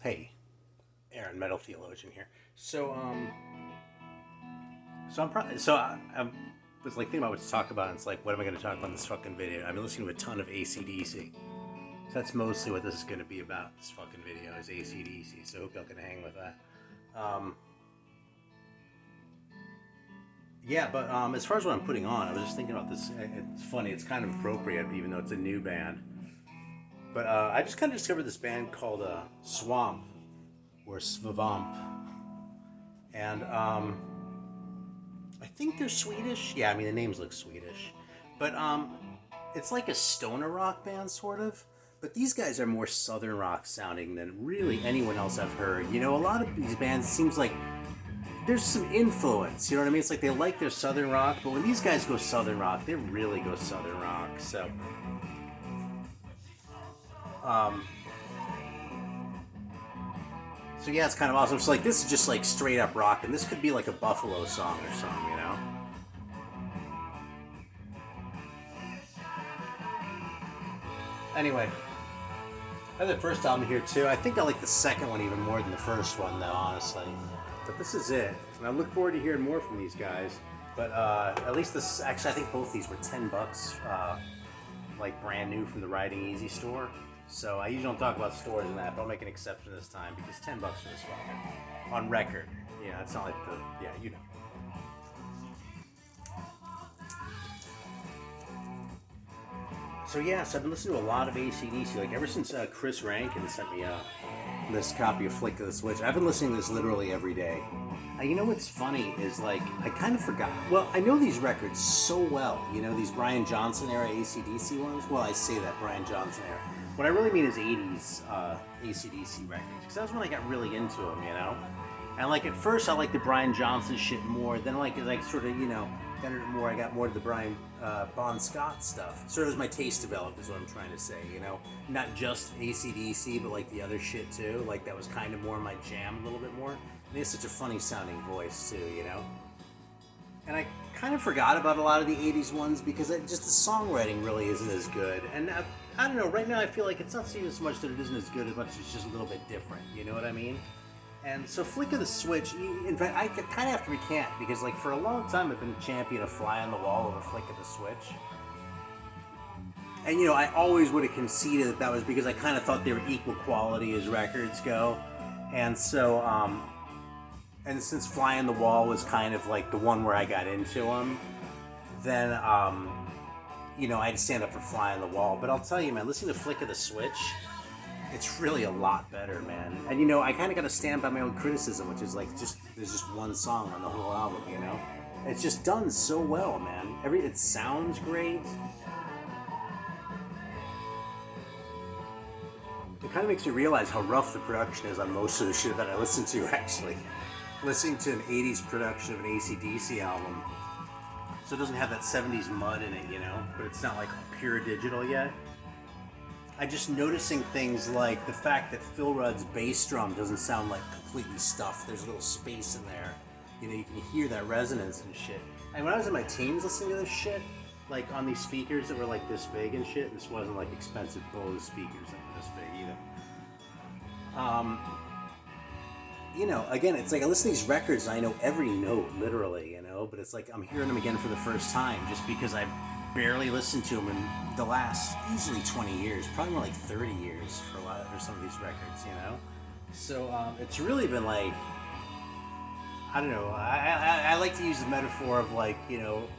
Hey, Aaron, metal theologian here. I was like thinking about what to talk about. And it's like, what am I going to talk about in this fucking video? I've been listening to a ton of AC/DC. So that's mostly what this is going to be about. This fucking video is AC/DC. So I hope y'all can hang with that. Um, yeah, but as far as what I'm putting on, I was just thinking about this. It's funny. It's kind of appropriate, even though it's a new band. But I just kind of discovered this band called Svvamp or Svvamp, and I think they're Swedish. Yeah, I mean the names look Swedish, but it's like a stoner rock band sort of. But these guys are more southern rock sounding than really anyone else I've heard. You know, a lot of these bands seems like there's some influence. You know what I mean? It's like they like their southern rock, but when these guys go southern rock, they really go southern rock. Um, So yeah, it's kind of awesome. So like this is just like straight up rock, and this could be like a Buffalo song or something, you know? Anyway, I have the first album here too. I think I like the second one even more than the first one, though, honestly. But this is it, and I look forward to hearing more from these guys. But at least this, actually, I think both these were $10, like brand new from the Riding Easy store. So I usually don't talk about stores and that, but I'll make an exception this time because $10 for this one on record. Yeah, it's not like the you know. So yeah, so I've been listening to a lot of AC/DC, like ever since Chris Rankin sent me this copy of Flick of the Switch. I've been listening to this literally every day. You know what's funny is like I kind of forgot. Well, I know these records so well. You know, these Brian Johnson era AC/DC ones. Well, I say that Brian Johnson era. What I really mean is 80s AC/DC records, because that's when I got really into them, you know? And like at first I liked the Brian Johnson shit more, then like sort of, you know, got into more, I got more to the Brian Bon Scott stuff. Sort of as my taste developed is what I'm trying to say, you know? Not just AC/DC, but like the other shit too, like that was kind of more my jam a little bit more. And he has such a funny sounding voice too, you know? And I kind of forgot about a lot of the 80s ones because just the songwriting really isn't as good. And I don't know, right now I feel like it's not even so much that it isn't as good as much as it's just a little bit different, you know what I mean? And so Flick of the Switch, in fact, I kind of have to recant because like for a long time I've been a champion of Fly on the Wall over Flick of the Switch. And you know, I always would have conceded that that was because I kind of thought they were equal quality as records go. And so, and since Fly on the Wall was kind of like the one where I got into them, then, you know, I'd stand up for Fly on the Wall. But I'll tell you, man, listening to Flick of the Switch, it's really a lot better, man. And, you know, I kind of got to stand by my own criticism, which is like there's just one song on the whole album, you know? It's just done so well, man. It sounds great. It kind of makes me realize how rough the production is on most of the shit that I listen to, actually. Listening to an 80s production of an AC/DC album, so it doesn't have that 70s mud in it, you know, but it's not like pure digital yet. I just noticing things like the fact that Phil Rudd's bass drum doesn't sound like completely stuffed. There's a little space in there. You know, you can hear that resonance and shit. And when I was in my teens listening to this shit, like on these speakers that were like this big and shit, this wasn't like expensive Bose speakers that were this big either. You know, again, it's like I listen to these records and I know every note, literally, you know, but it's like I'm hearing them again for the first time just because I barely listened to them in the last, easily 20 years, probably more like 30 years for some of these records, you know? So it's really been like, I don't know, I like to use the metaphor of like, you know,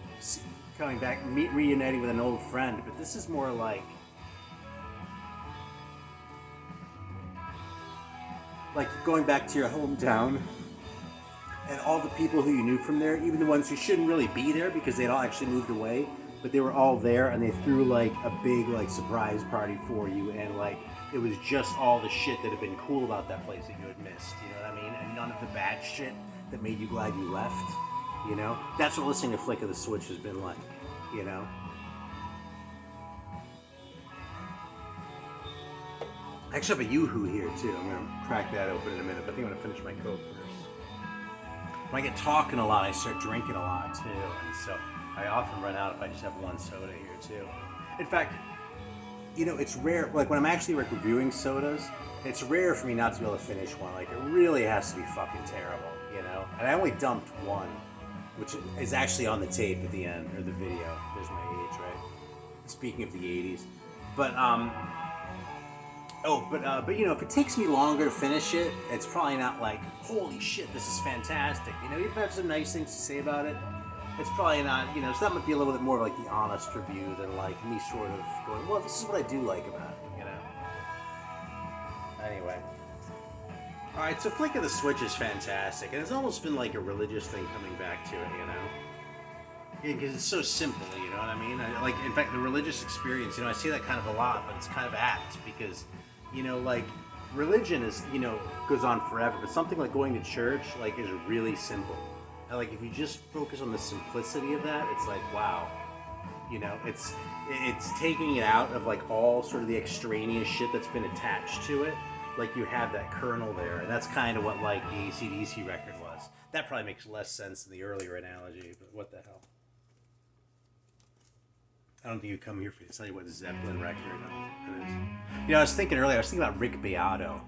coming back, reuniting with an old friend, but this is more like going back to your hometown and all the people who you knew from there, even the ones who shouldn't really be there because they'd all actually moved away, but they were all there and they threw like a big like surprise party for you, and like it was just all the shit that had been cool about that place that you had missed, you know what I mean? And none of the bad shit that made you glad you left, you know? That's what listening to Flick of the Switch has been like, you know? I actually have a Yoo-Hoo here too. I'm gonna crack that open in a minute, but I think I'm gonna finish my Coke first. When I get talking a lot, I start drinking a lot too, and so I often run out if I just have one soda here too. In fact, it's rare. Like when I'm actually like reviewing sodas, it's rare for me not to be able to finish one. Like it really has to be fucking terrible, And I only dumped one, which is actually on the tape at the end or the video. There's my age, right? Speaking of the '80s, but if it takes me longer to finish it, it's probably not like, holy shit, this is fantastic. Even if I have some nice things to say about it, it's probably not, so that might be a little bit more of like the honest review than like me sort of going, well, this is what I do like about it, Anyway. Alright, so Flick of the Switch is fantastic, and it's almost been like a religious thing coming back to it, Yeah, because it's so simple, you know what I mean? In fact, the religious experience, I say that kind of a lot, but it's kind of apt because, religion is, goes on forever, but something like going to church, is really simple. And, if you just focus on the simplicity of that, it's like, wow. It's taking it out of, all sort of the extraneous shit that's been attached to it. You have that kernel there, and that's kind of what, the AC/DC record was. That probably makes less sense than the earlier analogy, but what the hell. I don't think you come here for to tell you what Zeppelin record it is. I was thinking earlier, about Rick Beato,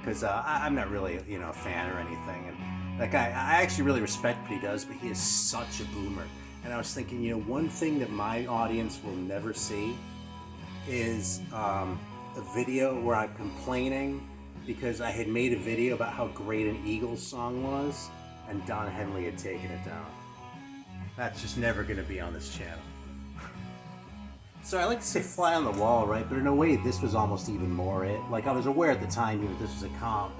because I'm not really, a fan or anything, and that guy, I actually really respect what he does, but he is such a boomer. And I was thinking, one thing that my audience will never see is a video where I'm complaining because I had made a video about how great an Eagles song was, and Don Henley had taken it down. That's just never going to be on this channel. So I like to say fly on the wall, right? But in a way, this was almost even more it. I was aware at the time that this was a comp,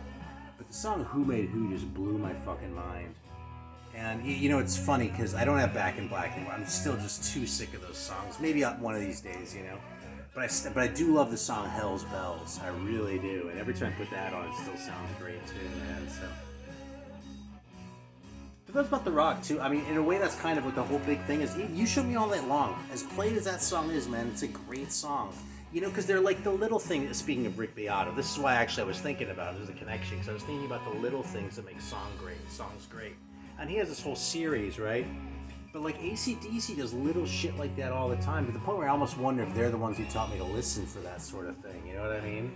but the song Who Made Who just blew my fucking mind. And, it's funny because I don't have Back in Black anymore. I'm still just too sick of those songs. Maybe one of these days, But I do love the song Hell's Bells. I really do. And every time I put that on, it still sounds great too, man. So. But that's about The Rock too. I mean, in a way, that's kind of what the whole big thing is. You Shook Me All Night Long. As played as that song is, man, it's a great song. Because they're like the little things. Speaking of Rick Beato, this is why actually I was thinking about it. There's a connection because I was thinking about the little things that make songs great. And he has this whole series, right? But AC/DC does little shit like that all the time, to the point where I almost wonder if they're the ones who taught me to listen for that sort of thing. You know what I mean?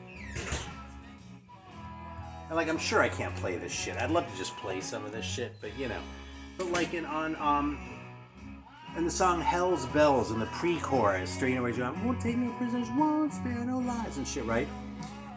And I'm sure I can't play this shit. I'd love to just play some of this shit, but But in the song Hell's Bells, in the pre-chorus, straight away, won't take no prisoners, won't spare no lives and shit, right?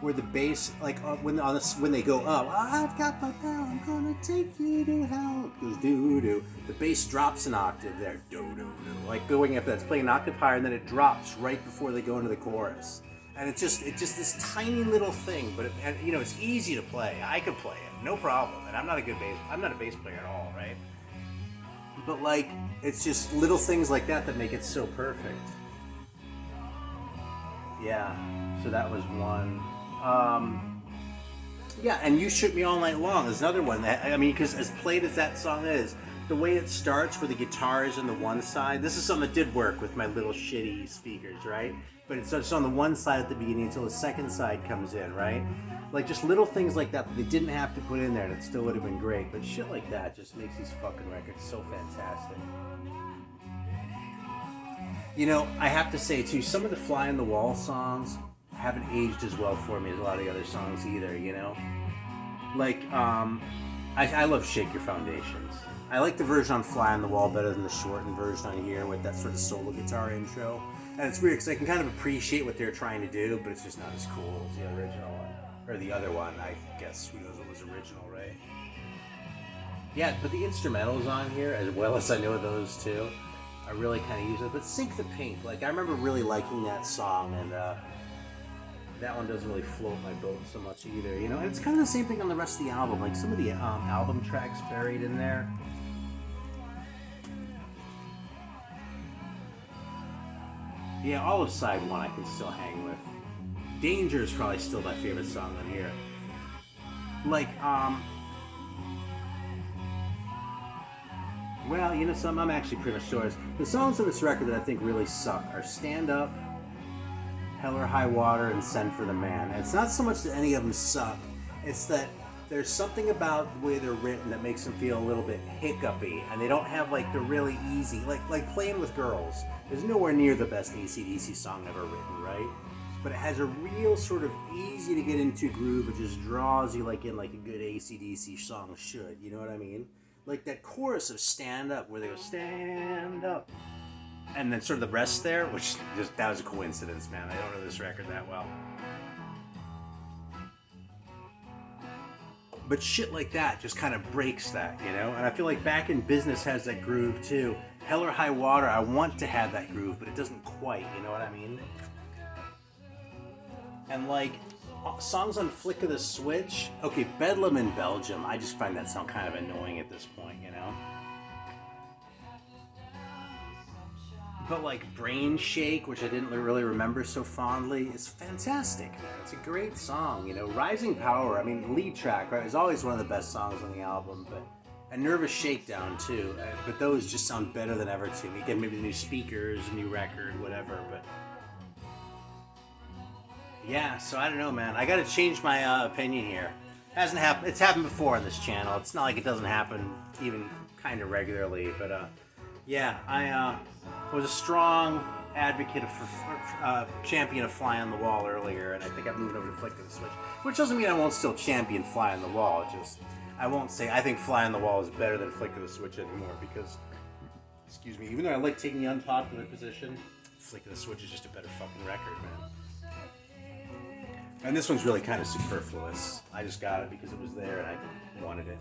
Where the bass, when they go up, I've got my bell, I'm gonna take you to hell. It goes doo-doo. The bass drops an octave there, doo-doo-doo. Going up, that's playing an octave higher, and then it drops right before they go into the chorus. And it's just this tiny little thing, but it's easy to play. I could play it, no problem. And I'm not a bass player at all, right? But it's just little things like that make it so perfect. Yeah, so that was one. And You Shook Me All Night Long is another one because as played as that song is, the way it starts where the guitar is on the one side, this is something that did work with my little shitty speakers, right? But it's on the one side at the beginning until the second side comes in, right? Just little things like that they didn't have to put in there and it still would have been great. But shit like that just makes these fucking records so fantastic. I have to say too, some of the Fly on the Wall songs haven't aged as well for me as a lot of the other songs either, I love Shake Your Foundations. I like the version on Fly on the Wall better than the shortened version on here with that sort of solo guitar intro. And it's weird because I can kind of appreciate what they're trying to do, but it's just not as cool as the original one. Or the other one, I guess. Who knows what was original, right? Yeah, but the instrumentals on here, as well as I know those too, I really kind of use it. But Sink the Pink, I remember really liking that song, and that one doesn't really float my boat so much either, And it's kind of the same thing on the rest of the album. Some of the album tracks buried in there. Yeah, all of side one I can still hang with. Danger is probably still my favorite song on here. Well, some I'm actually pretty much sure. The songs on this record that I think really suck are Stand Up, Hell or High Water, and Send for the Man. And it's not so much that any of them suck, it's that there's something about the way they're written that makes them feel a little bit hiccupy, and they don't have the really easy, like Playing with Girls is nowhere near the best AC/DC song ever written, right? but it has a real sort of easy to get into groove. It just draws you like in like a good AC/DC song should. You know what I mean? Like that chorus of "Stand Up," where they go "Stand Up," and then sort of the rest there, which just that was a coincidence, man. I don't know this record that well. But shit like that just kind of breaks that, you know? And I feel like Back in Business has that groove too. Hell or High Water, I want to have that groove, but it doesn't quite, you know what I mean? And like, songs on Flick of the Switch, okay, Bedlam in Belgium, I just find that song kind of annoying at this point, you know? But like Brain Shake, which I didn't really remember so fondly, is fantastic, man. It's a great song, you know. Rising Power, I mean, lead track, right, is always one of the best songs on the album, but a Nervous Shakedown too. But those just sound better than ever to me. Again, maybe the new speakers, new record, whatever, but yeah, so I don't know, man. I gotta change my opinion here. Hasn't happened. It's happened before on this channel. It's not like it doesn't happen even kind of regularly, but yeah, I was a strong advocate for champion of Fly on the Wall earlier, and I think I'm moving over to Flick of the Switch, which doesn't mean I won't still champion Fly on the Wall. Just I won't say I think Fly on the Wall is better than Flick of the Switch anymore because, excuse me, even though I like taking the unpopular position, Flick of the Switch is just a better fucking record, man. And this one's really kind of superfluous. I just got it because it was there and I wanted it.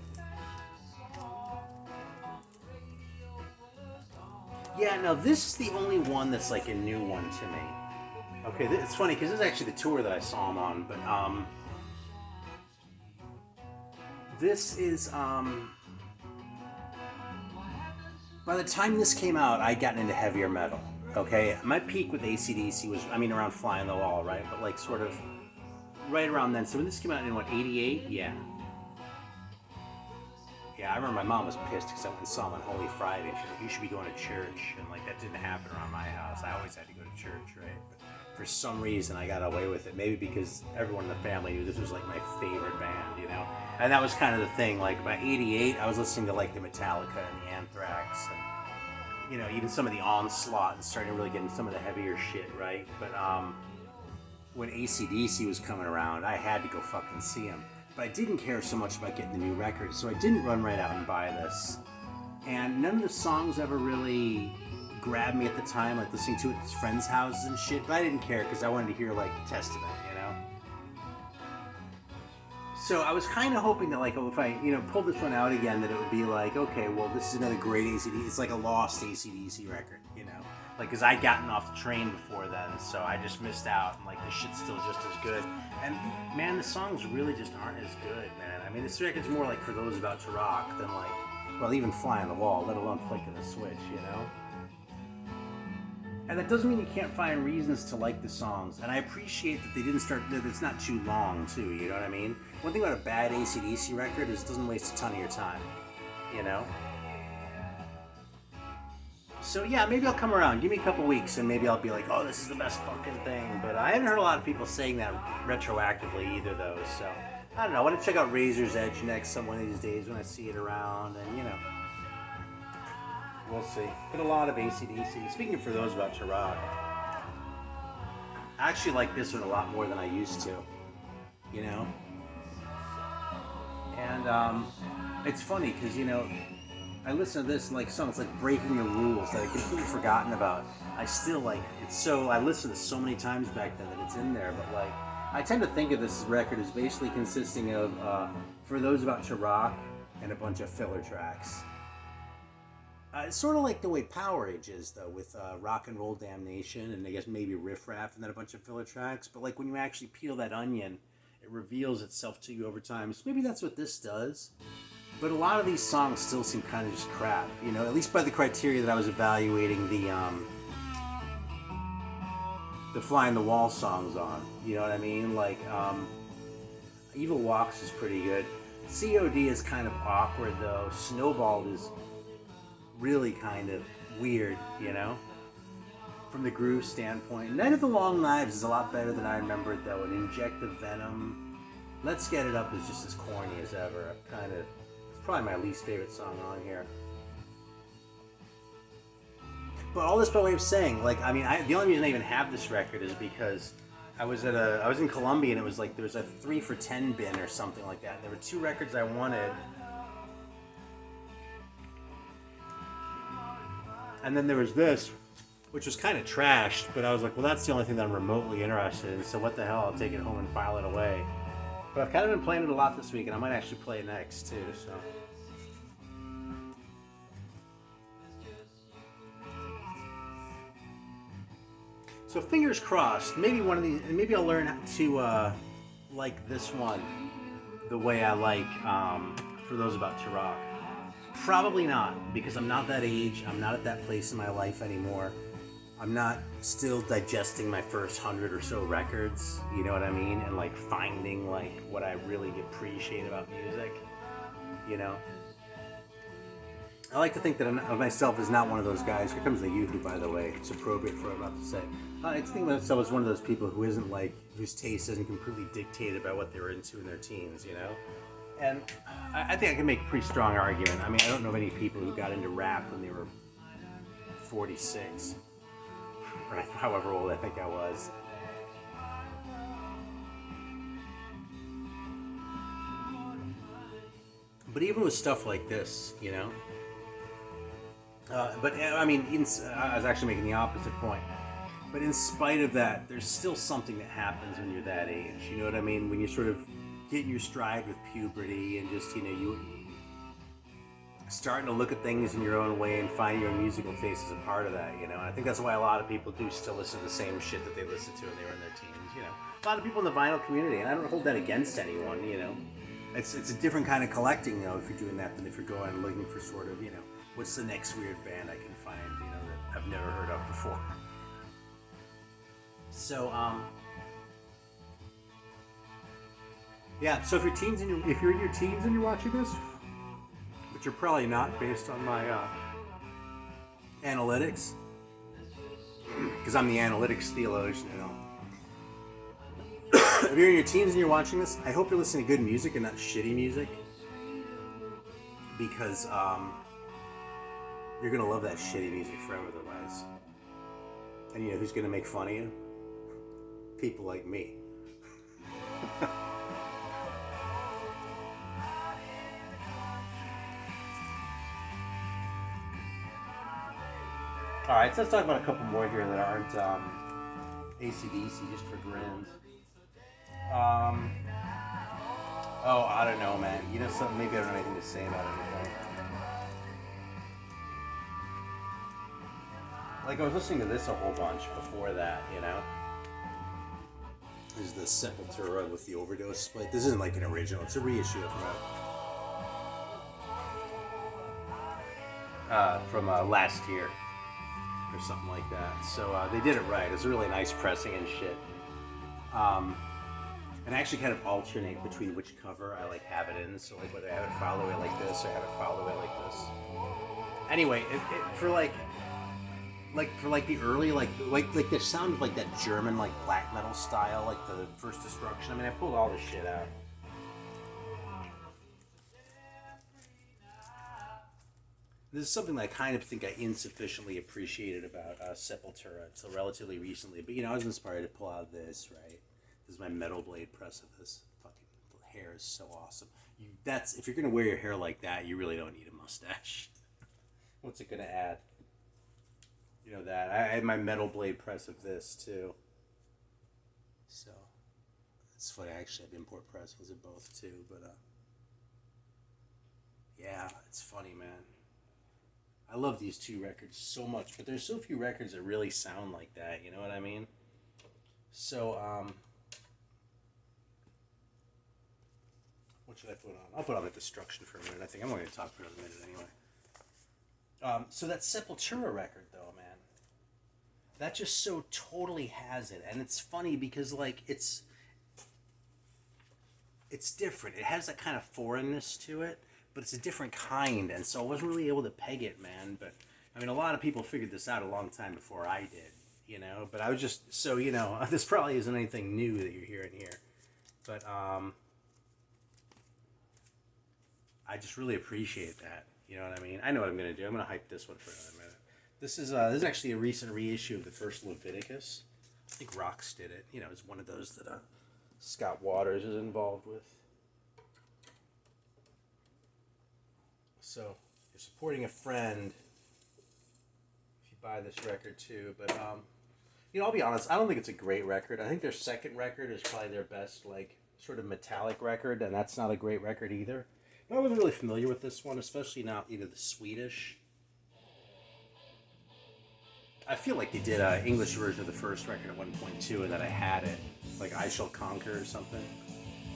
Yeah, no, this is the only one that's like a new one to me. Okay, it's funny because this is actually the tour that I saw him on, but this is by the time this came out, I'd gotten into heavier metal. Okay, my peak with AC/DC was, I mean, around Fly on the Wall, right? But like sort of right around then. So when this came out in what, 88? Yeah. Yeah, I remember my mom was pissed because I went and saw him on Holy Friday. She's like, you should be going to church. And like, that didn't happen around my house. I always had to go to church, right? But for some reason, I got away with it. Maybe because everyone in the family knew this was like my favorite band, you know? And that was kind of the thing. Like by 88, I was listening to like the Metallica and the Anthrax and, you know, even some of the Onslaught and starting to really get into some of the heavier shit, right? But when AC/DC was coming around, I had to go fucking see him. But I didn't care so much about getting the new record, so I didn't run right out and buy this. And none of the songs ever really grabbed me at the time, like listening to it at friends' houses and shit. But I didn't care because I wanted to hear like Testament, you know? So I was kind of hoping that like if I, you know, pulled this one out again, that it would be like, okay, well, this is another great AC/DC. It's like a lost AC/DC record, you know? Like, because I'd gotten off the train before then, so I just missed out, and like, this shit's still just as good. And man, the songs really just aren't as good, man. I mean, this record's more like For Those About to Rock than like, well, even Fly on the Wall, let alone Flick of the Switch, you know? And that doesn't mean you can't find reasons to like the songs, and I appreciate that they didn't start, that it's not too long, too, you know what I mean? One thing about a bad AC/DC record is it doesn't waste a ton of your time, you know? So yeah, maybe I'll come around. Give me a couple weeks and maybe I'll be like, oh, this is the best fucking thing. But I haven't heard a lot of people saying that retroactively either, though. So I don't know. I want to check out Razor's Edge next some one of these days when I see it around. And, you know, we'll see. But a lot of AC/DC. Speaking of For Those About to Rock, I actually like this one a lot more than I used to, you know? And it's funny because, you know, I listen to this and like songs like Breaking the Rules that I completely forgotten about. I still like it's so I listened to so many times back then that it's in there, but like I tend to think of this record as basically consisting of For Those About to Rock and a bunch of filler tracks. It's sort of like the way Power Age is though, with Rock and Roll Damnation and I guess maybe Riff Raff and then a bunch of filler tracks, but like when you actually peel that onion, it reveals itself to you over time. So maybe that's what this does. But a lot of these songs still seem kind of just crap, you know, at least by the criteria that I was evaluating the Fly on the Wall songs on, you know what I mean? Like, Evil Walks is pretty good. COD is kind of awkward, though. Snowballed is really kind of weird, you know, from the groove standpoint. Night of the Long Knives is a lot better than I remembered, though, and Inject the Venom. Let's Get It Up is just as corny as ever. Probably my least favorite song on here. But all this by way of saying, like, I mean, the only reason I even have this record is because I was in Colombia, and it was like there was a 3 for 10 bin or something like that. And there were 2 records I wanted, and then there was this, which was kind of trashed. But I was like, well, that's the only thing that I'm remotely interested in. So what the hell? I'll take it home and file it away. But I've kind of been playing it a lot this week, and I might actually play it next too. So fingers crossed. Maybe one of these. Maybe I'll learn to like this one the way I like For Those About to Rock. Probably not, because I'm not that age. I'm not at that place in my life anymore. I'm not still digesting my first 100 or so records. You know what I mean? And like finding like what I really appreciate about music. You know. I like to think that of myself as not one of those guys. Here comes the YouTube, by the way. It's appropriate for what I'm about to say. I like to think of myself as one of those people who isn't like, whose taste isn't completely dictated by what they were into in their teens, you know? And I think I can make a pretty strong argument. I mean, I don't know of any people who got into rap when they were 46, or however old I think I was. But even with stuff like this, you know? But I mean, I was actually making the opposite point. But in spite of that, there's still something that happens when you're that age. You know what I mean? When you sort of get in your stride with puberty and just, you know, you starting to look at things in your own way and find your own musical taste as a part of that, you know? And I think that's why a lot of people do still listen to the same shit that they listened to when they were in their teens, you know? A lot of people in the vinyl community, and I don't hold that against anyone, you know? It's a different kind of collecting, though, if you're doing that than if you're going and looking for sort of, you know, what's the next weird band I can find, you know, that I've never heard of before. So, yeah. So if you're in your teens and you're watching this, but you're probably not based on my analytics, because I'm the analytics theologian, you know. If you're in your teens and you're watching this, I hope you're listening to good music and not shitty music, because you're gonna love that shitty music forever otherwise. And you know who's gonna make fun of you? People like me. Alright, so let's talk about a couple more here that aren't AC/DC, just for grins. Oh, I don't know, man. You know something? Maybe I don't have anything to say about anything. Like, I was listening to this a whole bunch before that, you know? This is the Sepultura with the Overdose split. This isn't like an original. It's a reissue from last year or something like that. So they did it right. It's a really nice pressing and shit. And I actually kind of alternate between which cover I like have it in. So like whether I have it filed away like this or I have it filed away like this. Anyway, for the early like the sound of like that German like black metal style, like the First Destruction. I mean, I pulled all this shit out. This is something that I kind of think I insufficiently appreciated about Sepultura until relatively recently. But you know, I was inspired to pull out this, right? This is my metal blade press of this. Fucking hair is so awesome. If you're gonna wear your hair like that, you really don't need a mustache. What's it gonna add? You know that. I had my metal blade press of this too. So it's funny, I actually have import pressings of both too, but yeah, it's funny, man. I love these 2 records so much, but there's so few records that really sound like that, you know what I mean? So, what should I put on? I'll put on the Destruction for a minute. I think I'm only going to talk for another minute anyway. So that Sepultura record, though, man, that just so totally has it. And it's funny because, like, it's different. It has that kind of foreignness to it, but it's a different kind. And so I wasn't really able to peg it, man. But, I mean, a lot of people figured this out a long time before I did, you know. But I was just, so, you know, this probably isn't anything new that you're hearing here. But, I just really appreciate that. You know what I mean? I know what I'm going to do. I'm going to hype this one for another minute. This is actually a recent reissue of the first Leviticus. I think Rocks did it. You know, it's one of those that Scott Waters is involved with. So you're supporting a friend if you buy this record too. But you know, I'll be honest. I don't think it's a great record. I think their second record is probably their best, like sort of metallic record, and that's not a great record either. But I wasn't really familiar with this one, especially not the Swedish. I feel like they did an English version of the first record at one point too, and that I had it, like I Shall Conquer or something.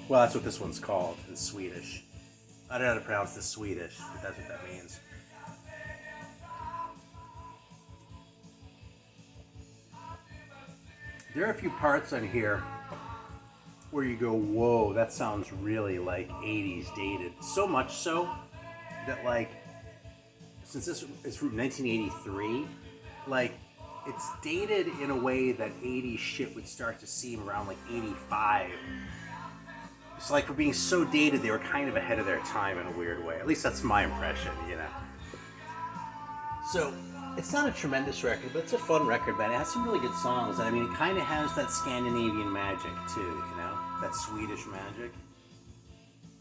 Well, that's what this one's called in Swedish. I don't know how to pronounce the Swedish, but that's what that means. There are a few parts on here where you go, whoa, that sounds really like 80s dated. So much so that, like, since this is from 1983, like, it's dated in a way that 80s shit would start to seem around like 85. It's like, for being so dated, they were kind of ahead of their time in a weird way. At least that's my impression, you know. So, it's not a tremendous record, but it's a fun record, man. It has some really good songs, and I mean, it kind of has that Scandinavian magic, too, you know? That Swedish magic.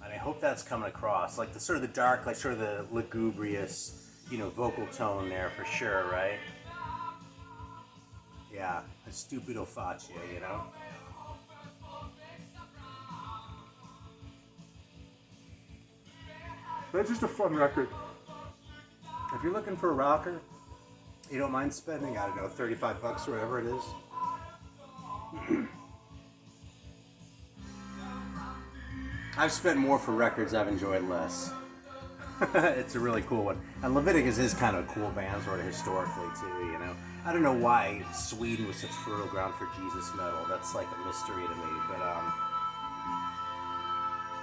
And I hope that's coming across. Like, the sort of the dark, like, sort of the lugubrious, you know, vocal tone there, for sure, right? Yeah, a stupido faccia, you know? But it's just a fun record. If you're looking for a rocker, you don't mind spending, I don't know, 35 bucks or whatever it is. I've spent more for records I've enjoyed less. It's a really cool one. And Leviticus is kind of a cool band, sort of historically, too, you know. I don't know why Sweden was such fertile ground for Jesus metal. That's like a mystery to me. But,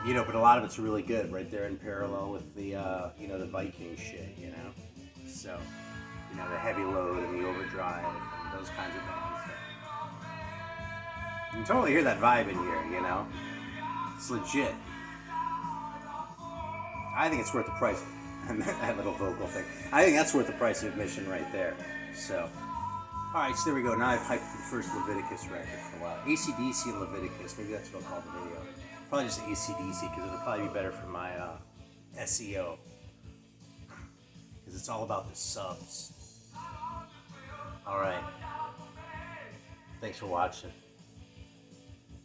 you know, but a lot of it's really good right there in parallel with the, you know, the Viking shit, you know. So, you know, the Heavy Load and the Overdrive and those kinds of bands. You can totally hear that vibe in here, you know. It's legit. I think it's worth the price. And that little vocal thing. I think that's worth the price of admission right there. So, alright, so there we go. Now I've hyped the first Leviticus record for a while. AC/DC and Leviticus. Maybe that's what I'll call the video. Probably just AC/DC because it'll probably be better for my SEO. Because it's all about the subs. Alright. Thanks for watching.